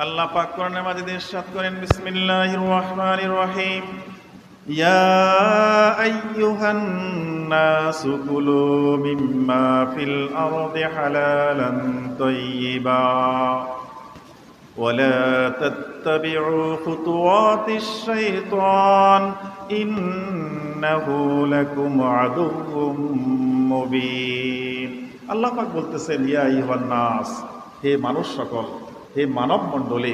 আল্লাহ পাক কোরআনের মাজিদে ইরশাদ করেন, বিসমিল্লাহির রহমানির রহিম, ইয়া আইয়ুহান নাসু কুলু মিম্মা ফিল আরদি হালালান তাইয়্যিবা ওয়া লা তাত্তাবিউ খুতুওয়াতিশ শাইতান ইন্নাহু লাকুম আদুউম মুবিন। আল্লাহ পাক বলতেছেন, ইয়া আইয়ুহান নাস, হে মানুষ সকল, হে মানব মণ্ডলী।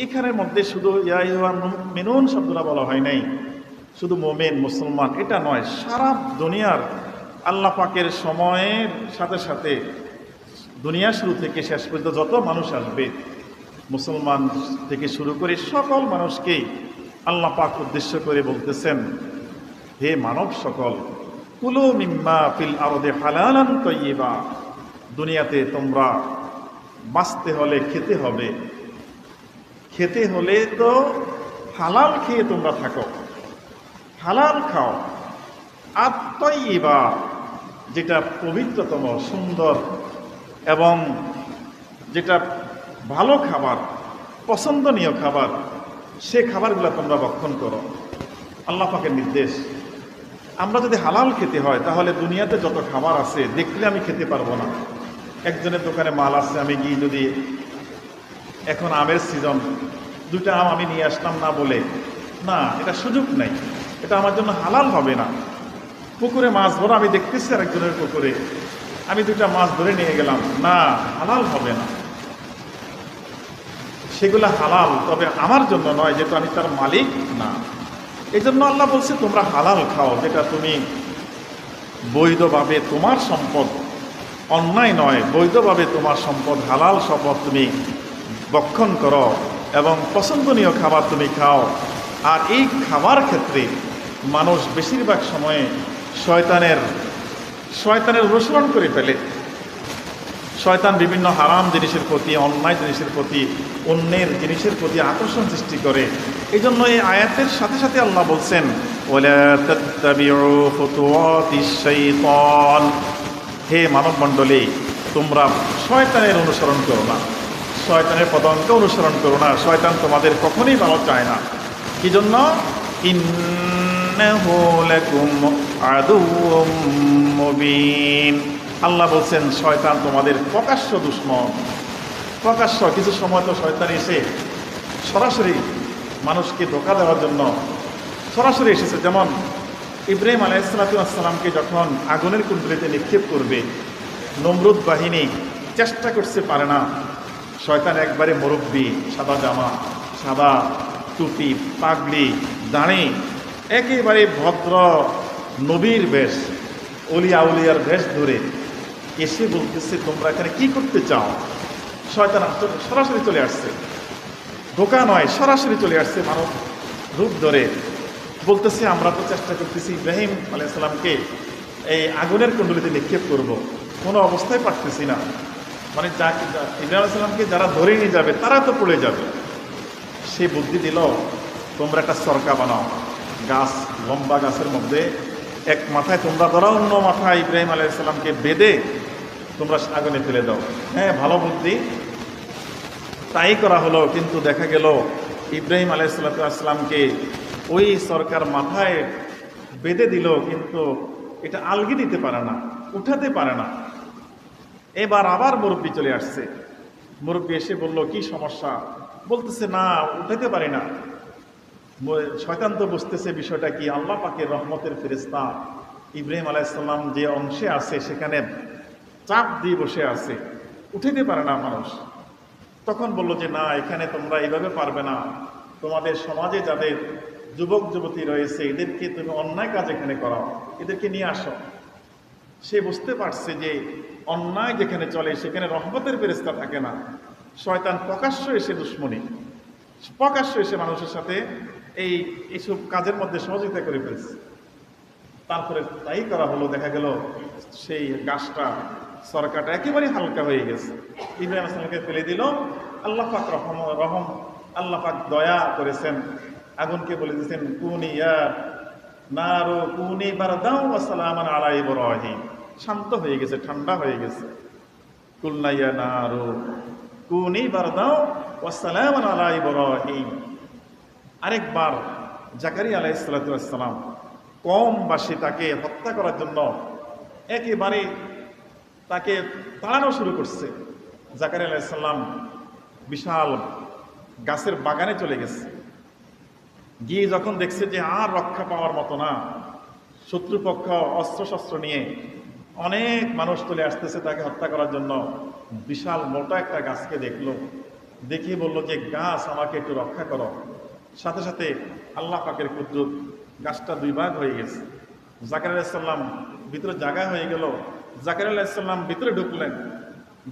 এখানের মধ্যে শুধু ইয়া আইয়ুহাল মুমিনুন শব্দটা বলা হয় নাই, শুধু মোমেন মুসলমান এটা নয়, সারা দুনিয়ার আল্লাহ পাকের সময়ের সাথে সাথে দুনিয়া শুরু থেকে শেষ পর্যন্ত যত মানুষ আসবে, মুসলমান থেকে শুরু করে সকল মানুষকেই আল্লাহ পাক উদ্দেশ্য করে বলতেছেন, হে মানব সকল, কুলু মিম্মা ফিল আরদি হালালান তাইয়্যিবা, দুনিয়াতে তোমরা বাঁচতে হলে খেতে হবে, খেতে হলে তো হালাল খেয়ে তোমরা থাকো, হালাল খাও। আর তাইয়্যিবা, যেটা পবিত্রতম, সুন্দর এবং যেটা ভালো খাবার, পছন্দনীয় খাবার, সে খাবারগুলো তোমরা ভক্ষণ করো। আল্লাহ পাকের নির্দেশ। আমরা যদি হালাল খেতে হয় তাহলে দুনিয়াতে যত খাবার আছে দেখলে আমি খেতে পারবো না। একজনের দোকানে মাল আছে, আমি গিয়ে যদি এখন আমের সিজন, দুইটা আম আমি নিয়ে আসলাম না বলে, না, এটা সুযোগ নেই, এটা আমার জন্য হালাল হবে না। পুকুরে মাছ ধরো, আমি দেখতেছি আরেকজনের পুকুরে, আমি দুইটা মাছ ধরে নিয়ে গেলাম, না, হালাল হবে না। সেগুলা হালাল, তবে আমার জন্য নয়, যেহেতু আমি তার মালিক না। এই জন্য আল্লাহ বলছে তোমরা হালাল খাও, যেটা তুমি বৈধভাবে তোমার সম্পদ, অন্যায় নয়, বৈধভাবে তোমার সম্পদ, হালাল সম্পদ তুমি ভক্ষণ করো এবং পছন্দনীয় খাবার তুমি খাও। আর এই খাবার ক্ষেত্রে মানুষ বেশিরভাগ সময়ে শয়তানের অনুসরণ করে ফেলে। শয়তান বিভিন্ন হারাম জিনিসের প্রতি, অন্যায় জিনিসের প্রতি, অন্যের জিনিসের প্রতি আকর্ষণ সৃষ্টি করে। এই জন্য এই আয়াতের সাথে সাথে আল্লাহ বলছেন, ওয়ালা তাত্তাবিউ খুতুওয়াতিশ শাইতান, হে মানব মণ্ডলী, তোমরা শয়তানের অনুসরণ করো না, শয়তানের পদাঙ্ক অনুসরণ করো না। শয়তান তোমাদের কখনোই ভালো চায় না। কি জন্য? ইন্নাহু লাকুম আদুউম মুবিন। আল্লাহ বলছেন শয়তান তোমাদের প্রকাশ্য দুশমন। প্রকাশ্য, কিছু সময় তো শয়তান এসে সরাসরি মানুষকে ধোঁকা দেওয়ার জন্য সরাসরি এসেছে। যেমন ইব্রাহিম আলাইহিসসালামকে যখন আগুনের কুণ্ডলিতে নিক্ষেপ করবে, নমরুদ বাহিনী চেষ্টা করতে পারে না। শয়তান একবারে মুরব্বী, সাদা জামা, সাদা টুপি, পাগড়ি, দাঁড়ি, একেবারে ভদ্র নবীর বেশ, অলিয়া উলিয়ার বেশ ধরে এসে বলতেছে, তোমরা এখানে কি করতে চাও? শয়তান সরাসরি চলে আসছে, ধোঁকা নয়, সরাসরি চলে আসছে মানব রূপ ধরে। বলতেছে, আমরা তো চেষ্টা করতেছি ইব্রাহিম আলাইহিসসালামকে এই আগুনের কুণ্ডলিতে নিক্ষেপ করব, কোনো অবস্থায় পারতেছি না। মানে ইব্রাহিম আলাইহিসসালামকে যারা ধরে নিয়ে যাবে তারা তো পড়ে যাবে। সে বুদ্ধি দিল, তোমরা একটা সরকা বানাও, গাছ, লম্বা গাছের মধ্যে এক মাথায় তোমরা ধরো, অন্য মাথায় ইব্রাহিম আলাইহিসসালামকে বেঁধে তোমরা আগুনে ফেলে দাও। হ্যাঁ, ভালো বুদ্ধি, তাই করা হলো। কিন্তু দেখা গেল ইব্রাহিম আলাইহিসসালামকে ওই সরকার মাথায় বেঁধে দিল, কিন্তু এটা আলগি দিতে পারে না, উঠাতে পারে না। এবার আবার মুরব্বী চলে আসছে। মুরব্বী এসে বলল, কি সমস্যা? বলতেছে, না, উঠাতে পারি না। শয়তান তো বুঝতেছে বিষয়টা কি, আল্লাহ পাকের রহমতের ফেরেশতা ইব্রাহিম আলাইহিসসালাম যে অংশে আছে সেখানে চাপ দিয়ে বসে আছে, উঠাতে পারে না মানুষ। তখন বলল যে, না, এখানে তোমরা এইভাবে পারবে না, তোমাদের সমাজে যাদের যুবক যুবতী রয়েছে এদেরকে তুমি অন্যায় কাজ এখানে করাও, এদেরকে নিয়ে আসো। সে বুঝতে পারছে যে অন্যায় যেখানে চলে সেখানে রহমতের ফেরেশতা থাকে না। শয়তান প্রকাশ্য এসে দুশ্মনী, প্রকাশ্য এসে মানুষের সাথে এইসব কাজের মধ্যে সহযোগিতা করে ফেলছে। তারপরে তাই করা হলো, দেখা গেল সেই গাছটা, সরকারটা একেবারে হালকা হয়ে গেছে। ইব্রাহিম আলাইহিসসালামকে ফেলে দিল। আল্লাহ পাক আল্লাহ পাক দয়া করেছেন, আগুনকে বলে দিয়েছেন, কুনি ইয়া নারু কুনি বারদাও ওয়া সালামান আলা ইব্রাহিম। শান্ত হয়ে গেছে, ঠান্ডা হয়ে গেছে। কুলনা ইয়া নারু কুনি বারদাও ওয়াসসালামু আলা ইব্রাহিম। আরেকবার জাকারিয়া আলাইহিস সালাতু ওয়াস সালাম কওমবাসী তাকে হত্যা করার জন্য একেবারে তাকে তাড়ানো শুরু করছে। জাকারিয়া আলাইহিস সালাম বিশাল গাছের বাগানে চলে গেছে। গিয়ে যখন দেখছে যে আর রক্ষা পাওয়ার মতো না, শত্রুপক্ষ অস্ত্রশস্ত্র নিয়ে অনেক মানুষ চলে আসতেছে তাকে হত্যা করার জন্য, বিশাল মোটা একটা গাছকে দেখলো, দেখে বলল যে গাছ আমাকে একটু রক্ষা করো। সাথে সাথে আল্লাহ পাকের কুদরত গাছটা দুই ভাগ হয়ে গেছে। জাকারিয়া আলাইহিস সালাম ভিতরে জায়গা হয়ে গেল। জাকারিয়া আলাইহিস সালাম ভিতরে ঢুকলেন।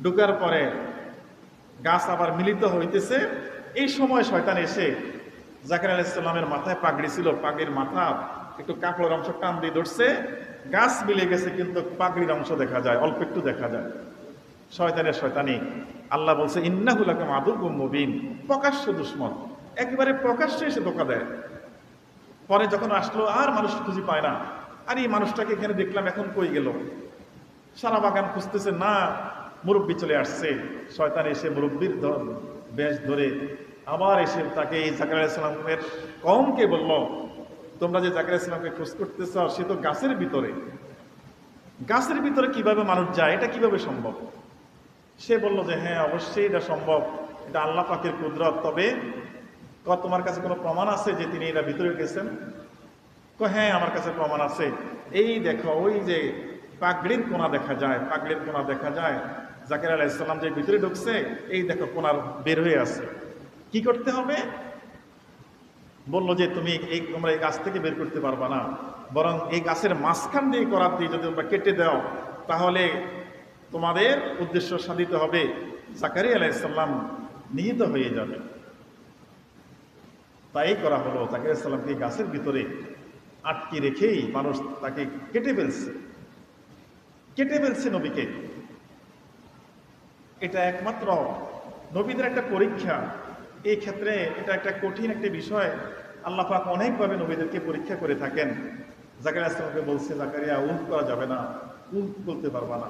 ঢুকার পরে গাছ আবার মিলিত হইতেছে। এই সময় শয়তান এসে জাকারিয়া আলাইহিস সালামের মাথায় পাগড়ি ছিল, পাগড়ির মাথা একটু কাপড়ের অংশ টান দিয়ে ধরছে। গাছ মিলে গেছে কিন্তু পাগড়ির অংশ দেখা যায়, অল্প একটু দেখা যায়। শয়তানের শয়তানি। আল্লাহ বলছে ইন্নাহু লাকুম আদুউম মুবিন, প্রকাশ্য দুশমন, একেবারে প্রকাশ্যে এসে ধোঁকা দেয়। পরে যখন আসলো আর মানুষ খুঁজে পায় না, আর এই মানুষটাকে এখানে দেখলাম এখন কই গেল। সারা বাগান খুঁজতেছে না, মুরব্বী চলে আসছে। শয়তান এসে মুরব্বীর বেশ ধরে আবার এসে তাকে এই জাকারিয়া আলাইহিস সালামের কওমকে বলল, তোমরা যে জাকারিয়া আলাইহিস সালামকে খোঁজ করতেছ, সে তো গাছের ভিতরে। গাছের ভিতরে কিভাবে মানুষ যায়, এটা কিভাবে সম্ভব? সে বলল যে হ্যাঁ অবশ্যই এটা সম্ভব, এটা আল্লাহ পাকের কুদরত। তবে তোমার কাছে কোনো প্রমাণ আছে যে তিনি এটা ভিতরে গেছেন? হ্যাঁ আমার কাছে প্রমাণ আছে। এই দেখো ওই যে পাগড়ির কোনা দেখা যায়, পাগড়ির কোনা দেখা যায়। জাকারিয়া আলাইহিস সালাম যে ভিতরে ঢুকছে, এই দেখো কোনার বের হয়ে আছে। কি করতে হবে? বললো যে তোমরা এই গাছ থেকে বের করতে পারবা না, বরং এই গাছের মাঝখান দিয়ে করার দিয়ে যদি তোমরা কেটে দাও তাহলে তোমাদের উদ্দেশ্য সাধিত হবে, জাকারিয়া আলাইহিস সালাম নিহত হয়ে যাবে। তাই করা হলো। জাকারিয়া আলাইহিস সালামকে গাছের ভিতরে আটকে রেখেই মানুষ তাকে কেটে ফেলছে নবীকে। এটা একমাত্র নবীদের একটা পরীক্ষা। এই ক্ষেত্রে এটা একটা কঠিন একটা বিষয়। আল্লাহ পাক অনেকভাবে নবীদেরকে পরীক্ষা করে থাকেন। জাকারিয়া আলাইহিস সালামকে বলছে জাকারিয়া উল্ট করা যাবে না, উল্ট বলতে পারবা না।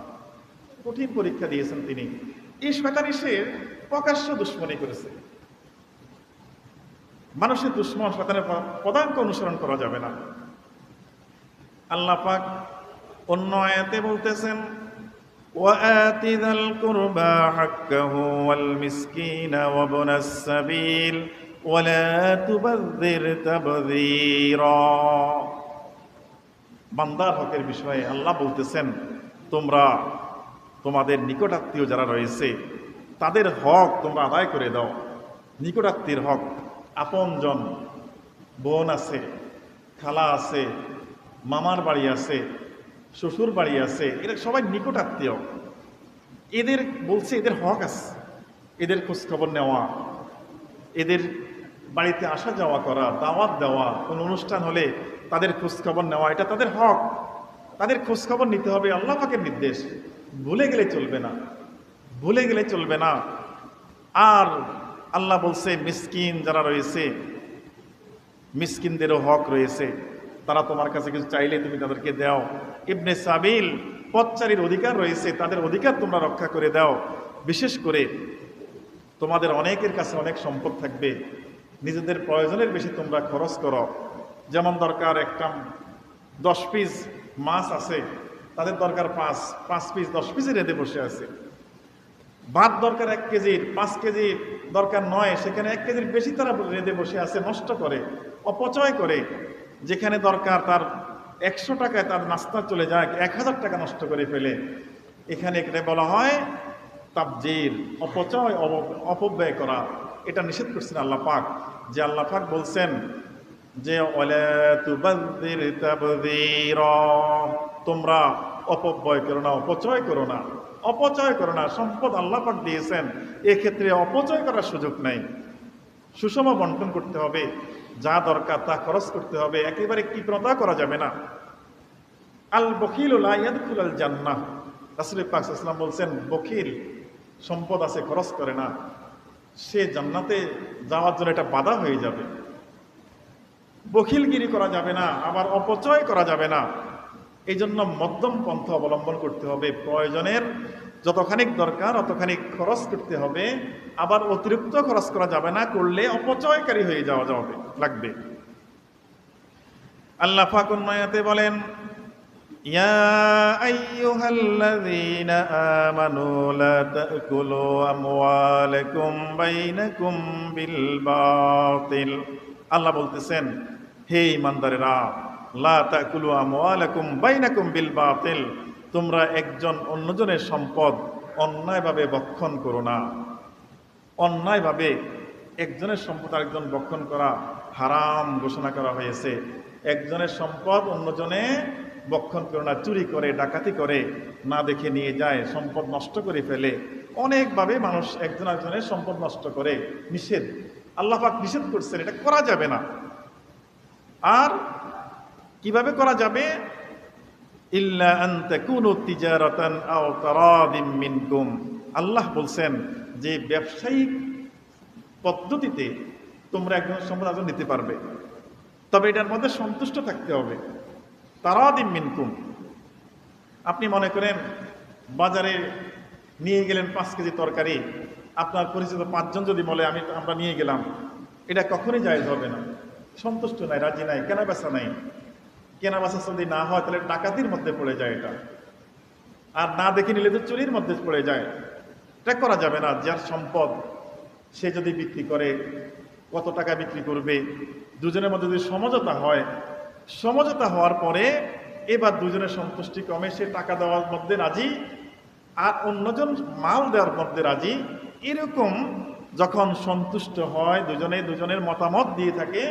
কঠিন পরীক্ষা দিয়েছেন তিনি। এই শয়তান এসে প্রকাশ্য দুশ্মনী করেছে। মানুষের দুশ্মন শয়তানের পদাঙ্ক অনুসরণ করা যাবে না। আল্লাহ পাক অন্য আয়াতে বলতেছেন وآت ذا القربى حقه والمسكين وابن السبيل ولا تبذر تبذيرا। বান্দার হকের বিষয়ে আল্লাহ বলতেছেন তোমরা তোমাদের নিকটাত্মীয় যারা রয়েছে তাদের হক তোমরা আদায় করে দাও। নিকটাত্মীয় হক, আপনজন, বোন আছে, খালা আছে, মামার বাড়ি আছে, শ্বশুর বাড়ি আছে, এরা সবাই নিকটাত্মীয়। এদের বলছে এদের হক আছে, এদের খোঁজখবর নেওয়া, এদের বাড়িতে আসা যাওয়া করা, দাওয়াত দেওয়া, কোনো অনুষ্ঠান হলে তাদের খোঁজখবর নেওয়া, এটা তাদের হক। তাদের খোঁজখবর নিতে হবে, আল্লাহ পাকের নির্দেশ। ভুলে গেলে চলবে না। আর আল্লাহ বলছে মিসকিন যারা রয়েছে, মিসকিনদেরও হক রয়েছে। তারা তোমার কাছে কিছু চাইলে তুমি তাদেরকে দাও। ইবনে সাবিল, পথচারীর অধিকার রয়েছে, তাদের অধিকার তোমরা রক্ষা করে দাও। বিশেষ করে তোমাদের অনেকের কাছে অনেক সম্পদ থাকবে, নিজেদের প্রয়োজনের বেশি তোমরা খরচ করো। যেমন দরকার একটা 10 পিস মাছ আছে, তাদের দরকার 5 পিস 10 পিসের রেঁধে বসে আছে। ভাত দরকার 1 কেজির, 5 কেজির দরকার নয়, সেখানে 1 কেজির বেশি তারা রেঁধে বসে আছে, নষ্ট করে, অপচয় করে। যেখানে দরকার তার 100 টাকায় তার নাস্তা চলে যায়, 1000 টাকা নষ্ট করে ফেলে। এখানে এটা বলা হয় তাবজির, অপচয়, অপব্যয় করা। এটা নিষেধ করছেন আল্লাহ পাক। যে আল্লাহ পাক বলছেন যে ওয়ালা তুবাযযির তাবযীরা, তোমরা অপব্যয় করো না, অপচয় করো না। সম্পদ আল্লাহ পাক দিয়েছেন, এক্ষেত্রে অপচয় করার সুযোগ নাই। সুষম বন্টন করতে হবে, যা দরকার তা খরচ করতে হবে, একেবারে কৃপণতা করা যাবে না। আল বখিল লা ইয়াদখুলুল জান্নাহ, রাসূল পাক সাল্লাল্লাহু আলাইহি ওয়াসাল্লাম বলছেন বখিল, সম্পদ আছে খরচ করে না, সে জান্নাতে যাওয়ার জন্য এটা বাধা হয়ে যাবে। বখিলগিরি করা যাবে না, আবার অপচয় করা যাবে না। এই জন্য মধ্যম পন্থা অবলম্বন করতে হবে। প্রয়োজনের যতখানি দরকার অতখানি খরচ করতে হবে, আবার অতিরিক্ত খরচ করা যাবে না, করলে অপচয়কারী হয়ে যাওয়া লাগবে। আল্লাহ পাক অন্য আয়াতে বলেন, ইয়া আইয়ুহাল্লাযীনা আমানু লা তাকুলু আমওয়ালাকুম বাইনাকুম বিল বাতিল। আল্লাহ বলতেছেন, হে ঈমানদারেরা, লা তাকুলু আমওয়ালাকুম বাইনাকুম বিল বাতিল, তোমরা একজন অন্যজনের সম্পদ অন্যায়ভাবে ভক্ষণ করো না। অন্যায়ভাবে একজনের সম্পদ আরেকজন ভক্ষণ করা হারাম ঘোষণা করা হয়েছে। একজনের সম্পদ অন্যজনে ভক্ষণ করে না, চুরি করে, ডাকাতি করে, না দেখে নিয়ে যায়, সম্পদ নষ্ট করে ফেলে। অনেকভাবে মানুষ একজন আরেকজনের সম্পদ নষ্ট করে, নিষেধ। আল্লাহ পাক নিষেধ করছেন, এটা করা যাবে না। আর কিভাবে করা যাবে? ইল্লা আন তাকুনু তিজারাতান আও তারাদিম মিনকুম। আল্লাহ বলছেন যে ব্যবসায়িক পদ্ধতিতে তোমরা একজনের সম্পদ আরেকজন নিতে পারবে, তবে এটার মধ্যে সন্তুষ্ট থাকতে হবে। তারাদিম মিনকুম। আপনি মনে করেন বাজারে নিয়ে গেলেন 5 কেজি তরকারি, আপনার পরিচিত 5 জন যদি বলে আমরা নিয়ে গেলাম, এটা কখনই জায়েজ হবে না। সন্তুষ্ট নাই, রাজি নাই, কেনা বেচা নাই। কেনা বেচা যদি না হয় তাহলে ডাকাতির মধ্যে পড়ে যায় এটা, আর না দেখে নিলে তো চুরির মধ্যে পড়ে যায়। এটা করা যাবে না। যার সম্পদ সে যদি বিক্রি করে, কত টাকা বিক্রি করবে, দুজনের মধ্যে যদি সমঝোতা হয়, সমঝোতা হওয়ার পরে এবার দুজনের সন্তুষ্টি কমে, সে টাকা দেওয়ার মধ্যে রাজি আর অন্যজন মাল দেওয়ার মধ্যে রাজি, এরকম যখন সন্তুষ্ট হয়, দুজনের মতামত দিয়ে থাকে,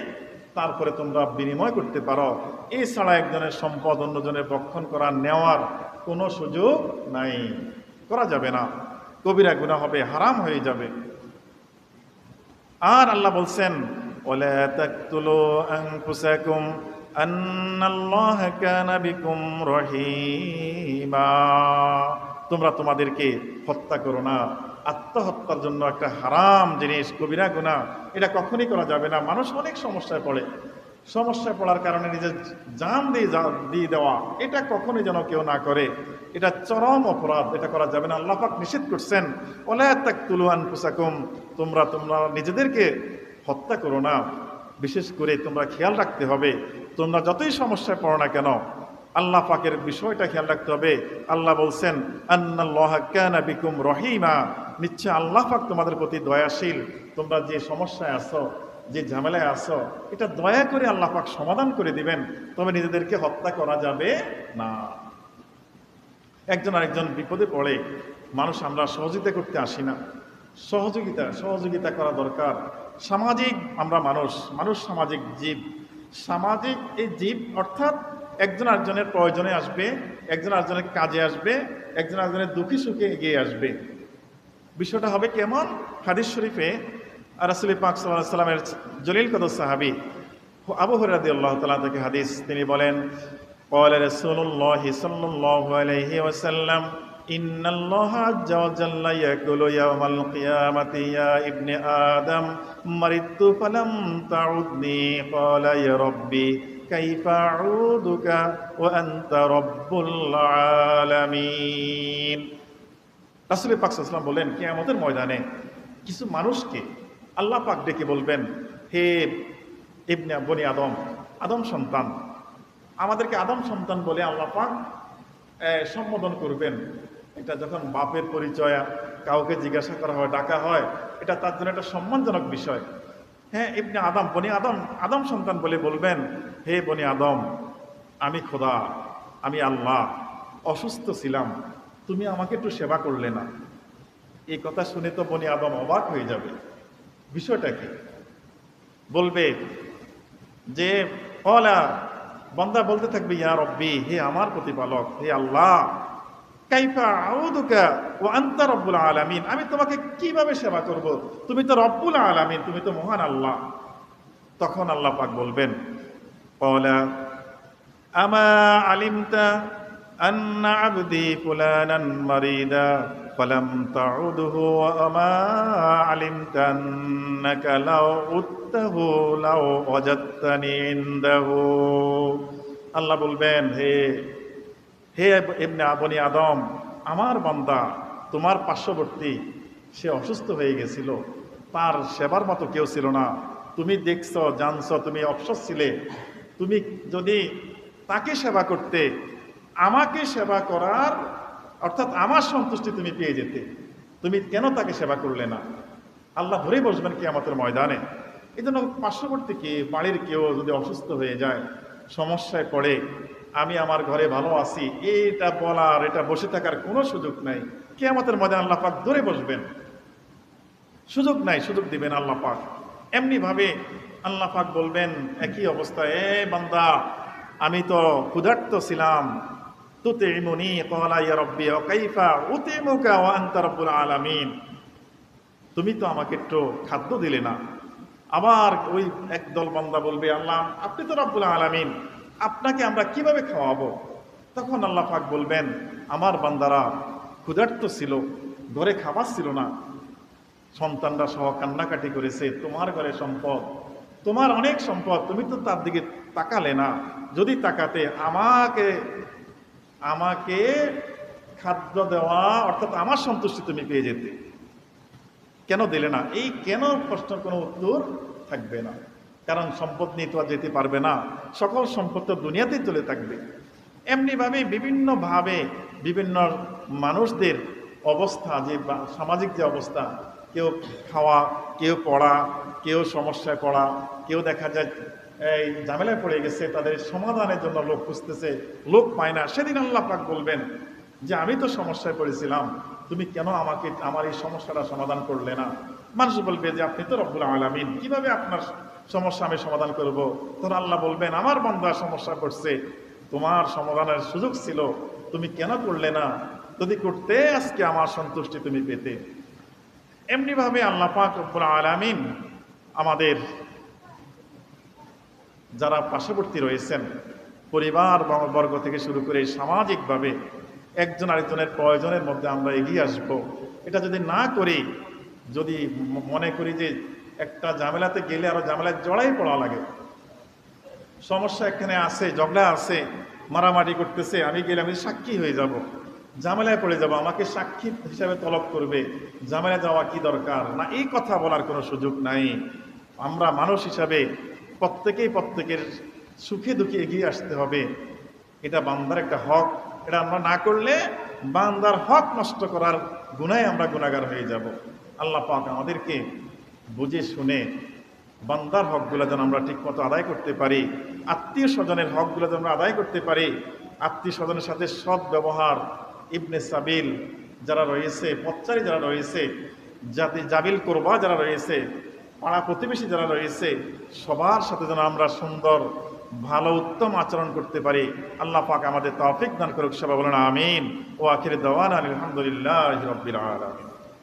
তারপরে তোমরা বিনিময় করতে পারো। এছাড়া একজনের সম্পদ অন্যজনের ভক্ষণ করা, নেওয়ার কোনো সুযোগ নাই, করা যাবে না। কবিরা গুনাহ হবে, হারাম হয়ে যাবে। আর আল্লাহ বলছেন, ওয়ালা তাকতুলু আনফুসাকুম আন্নাল্লাহা কানা বিকুম রহিমা। তোমরা তোমাদেরকে হত্যা করো না। আত্মহত্যার জন্য একটা হারাম জিনিস, কবিরা গুনাহ, এটা কখনই করা যাবে না। মানুষ অনেক সমস্যায় পড়ে, সমস্যায় পড়ার কারণে নিজের জান দিয়ে দেওয়া, এটা কখনোই যেন কেউ না করে। এটা চরম অপরাধ, এটা করা যাবে না। আল্লাহ পাক নিষেধ করছেন, ওয়ালা তাকতুলু আনফুসাকুম, তোমরা নিজেদেরকে হত্যা করো না। বিশেষ করে তোমরা খেয়াল রাখতে হবে, তোমরা যতই সমস্যায় পড়ো না কেন, আল্লাহ পাকের বিষয়টা খেয়াল রাখতে হবে। আল্লাহ বলছেন, আন্নাল্লাহা কানা বিকুম রহিমা, নিশ্চয় আল্লাহ পাক তোমাদের প্রতি দয়াশীল। তোমরা যে সমস্যায় আছো, যে ঝামেলায় আছো, এটা দয়া করে আল্লাহ পাক সমাধান করে দিবেন। তবে নিজেদেরকে হত্যা করা যাবে না। একজন আরেকজন বিপদে পড়ে, মানুষ আমরা সহযোগিতা করতে আসি না। সহযোগিতা করা দরকার। সামাজিক আমরা মানুষ সামাজিক জীব। সামাজিক এই জীব, অর্থাৎ একজন আরেকজনের প্রয়োজনে আসবে, একজন আরেকজনের কাজে আসবে, একজন আরেকজনের দুঃখী সুখে এগিয়ে আসবে। বিষয়টা হবে কেমন? হাদিস শরীফে রাসূল পাক সাল্লাল্লাহু আলাইহি ওয়াসাল্লামের জলিল কদর সাহাবী আবু হুরায়রা রাদিয়াল্লাহু তাআলা থেকে হাদিস, তিনি বলেন, ক্বালা রাসূলুল্লাহি সাল্লাল্লাহু আলাইহি ওয়াসাল্লাম, ইন্নাল্লাহা আযজা ওয়া জাল্লা ইয়াকুলু ইয়াওমাল কিয়ামাতি ইয়া ইবনে আদম মারিদতু ফালাম তাউদনি, ক্বালা ইয়া রাব্বি কাইফা আউদুকা ওয়া আনতা রাব্বুল আলামিন। রাসূল পাক সাল্লাল্লাহু আলাইহি ওয়াসাল্লাম বলেন, কিয়ামতের ময়দানে কিছু মানুষকে আল্লাহ পাক ডেকে বলবেন, হে ইবনে বনি আদম, আদম সন্তান, আমাদেরকে আদম সন্তান বলে আল্লাহ পাক সম্বোধন করবেন। এটা যখন বাপের পরিচয় কাউকে জিজ্ঞাসা করা হয়, ডাকা হয়, এটা তার জন্য একটা সম্মানজনক বিষয়। হ্যাঁ, ইবনে আদম, বনি আদম, আদম সন্তান বলে বলবেন, হে বনি আদম, আমি খোদা, আমি আল্লাহ, অসুস্থ ছিলাম, তুমি আমাকে একটু সেবা করলে না। এই কথা শুনে তো বনি আদম অবাক হয়ে যাবে। বিষয়টা কি? বলবে যে, ওলা বান্দা বলতে থাকবে, ইয়া রব্বি, হে আমার প্রতিপালক, হে আল্লাহ, কাইফা আউদুকা ওয়া আনতা রব্বুল আলামিন, আমি তোমাকে কিভাবে সেবা করব? তুমি তো রব্বুল আলামিন, তুমি তো মহান আল্লাহ। তখন আল্লাহ পাক বলবেন, ক্বালা আমা আলিমতা আন্না আবদি ফুলানান মারিদা ফালাম তাউদহু ওয়া আমা আলিমতা আন্নাকা লাউ উত্তাহু লাউ ওয়াজাদতানি ইনদাহু। আল্লাহ বলবেন, হে ইবনে বনি আদম, আমার বান্দা তোমার পার্শ্ববর্তী সে অসুস্থ হয়ে গেছিল, তার সেবার মতো কেউ ছিল না, তুমি দেখছো জানছো, তুমি অবসর ছিলে, তুমি যদি তাকে সেবা করতে, আমাকে সেবা করার অর্থাৎ আমার সন্তুষ্টি তুমি পেয়ে যেতে, তুমি কেন তাকে সেবা করলে না? আল্লাহ ধরেই বসবেন কিয়ামতের ময়দানে। এই জন্য পার্শ্ববর্তী বাড়ির কেউ যদি অসুস্থ হয়ে যায়, সমস্যায় পড়ে, আমি আমার ঘরে ভালো আছি, এটা বলার, এটা বসে থাকার কোনো সুযোগ নাই। কিয়ামতের ময়দানে আল্লাহ পাক ধরে বসবেন, সুযোগ নাই, সুযোগ দিবেন আল্লাহ পাক। এমনি ভাবে আল্লাহ পাক বলবেন একই অবস্থায়, এ বান্দা, আমি তো ক্ষুধার্ত ছিলাম, তুতিমুনি ক্বালা ইয়া রাব্বি ওয়া কাইফা উতিমুকা ওয়া আনতা রাব্বুল আলামিন, তুমি তো আমাকে একটু খাদ্য দিলে না। আবার ওই একদল বান্দা বলবে, আল্লাহ আপনি তো রব্বুল আলামিন, আপনাকে আমরা কিভাবে খাওয়াবো? তখন আল্লাহ পাক বলবেন, আমার বান্দারা ক্ষুধার্ত ছিল, ঘরে খাবার ছিল না, সন্তানরা সহ কান্নাকাটি করেছে, তোমার ঘরে সম্পদ, তোমার অনেক সম্পদ, তুমি তো তার দিকে তাকালে না। যদি তাকাতে, আমাকে খাদ্য দেওয়া অর্থাৎ আমার সন্তুষ্টি তুমি পেয়ে যেতে, কেন দিলে না? এই কেন প্রশ্নের কোনো উত্তর থাকবে না, কারণ সম্পদ নিয়ে তো আর যেতে পারবে না, সকল সম্পদ তো দুনিয়াতেই চলে থাকবে। এমনিভাবে বিভিন্নভাবে বিভিন্ন মানুষদের অবস্থা, যে সামাজিক যে অবস্থা, কেউ খাওয়া, কেউ পড়া, কেউ সমস্যায় পড়া, কেউ দেখা যায় এই ঝামেলায় পড়ে গেছে, তাদের সমাধানের জন্য লোক খুঁজতেছে, লোক পায় না। সেদিন আল্লাহ পাক বলবেন যে আমি তো সমস্যায় পড়েছিলাম, তুমি কেন আমাকে আমার এই সমস্যাটা সমাধান করলে না? মানুষ বলবে যে আপনি তো রব্বুল আলামিন, কিভাবে আপনার সমস্যা আমি সমাধান করব? তখন আল্লাহ বলবেন, আমার বান্দা সমস্যা করছে, তোমার সমাধানের সুযোগ ছিল, তুমি কেন করলে না? যদি করতে, আজকে আমার সন্তুষ্টি তুমি পেতে। এমনিভাবে আল্লাহ পাক রব্বুল আলামিন আমাদের যারা পার্শ্ববর্তী রয়েছেন, পরিবার বর্গ থেকে শুরু করে সামাজিকভাবে একজন আরেকজনের প্রয়োজনের মধ্যে আমরা এগিয়ে আসব। এটা যদি না করি, যদি মনে করি যে একটা ঝামেলাতে গেলে আরো ঝামেলায় জড়াই পড়া লাগে, সমস্যা এখানে আছে, ঝগড়া আছে, মারামারি করতেছে, আমি গেলে আমি সাক্ষী হয়ে যাব, ঝামেলায় পড়ে যাব, আমাকে সাক্ষী হিসাবে তলব করবে, ঝামেলায় যাওয়া কি দরকার না, এই কথা বলার কোনো সুযোগ নাই। আমরা মানুষ হিসাবে প্রত্যেকেই প্রত্যেকের সুখে দুঃখে এগিয়ে আসতে হবে, এটা বান্দার একটা হক। এটা আমরা না করলে বান্দার হক নষ্ট করার গুনায় আমরা গুনাহগার হয়ে যাব। আল্লাহ পাক আমাদেরকে বুঝে শুনে বান্দার হকগুলো যেন আমরা ঠিকমতো আদায় করতে পারি, আত্মীয় স্বজনের হকগুলো যেন আমরা আদায় করতে পারি, আত্মীয় স্বজনের সাথে সৎ ব্যবহার, ইবনে সাবিল যারা রয়েছে, পথচারী যারা রয়েছে, জাবিল কুরবা যারা রয়েছে, পাড়া প্রতিবেশী যারা রয়েছে, সবার সাথে যেন আমরা সুন্দর ভালো উত্তম আচরণ করতে পারি। আল্লাহ পাক আমাদের তৌফিক দান করুক। সবাই বলেন আমিন। ও আখির দাওয়ানা আলহামদুলিল্লাহি রাব্বিল আলামিন।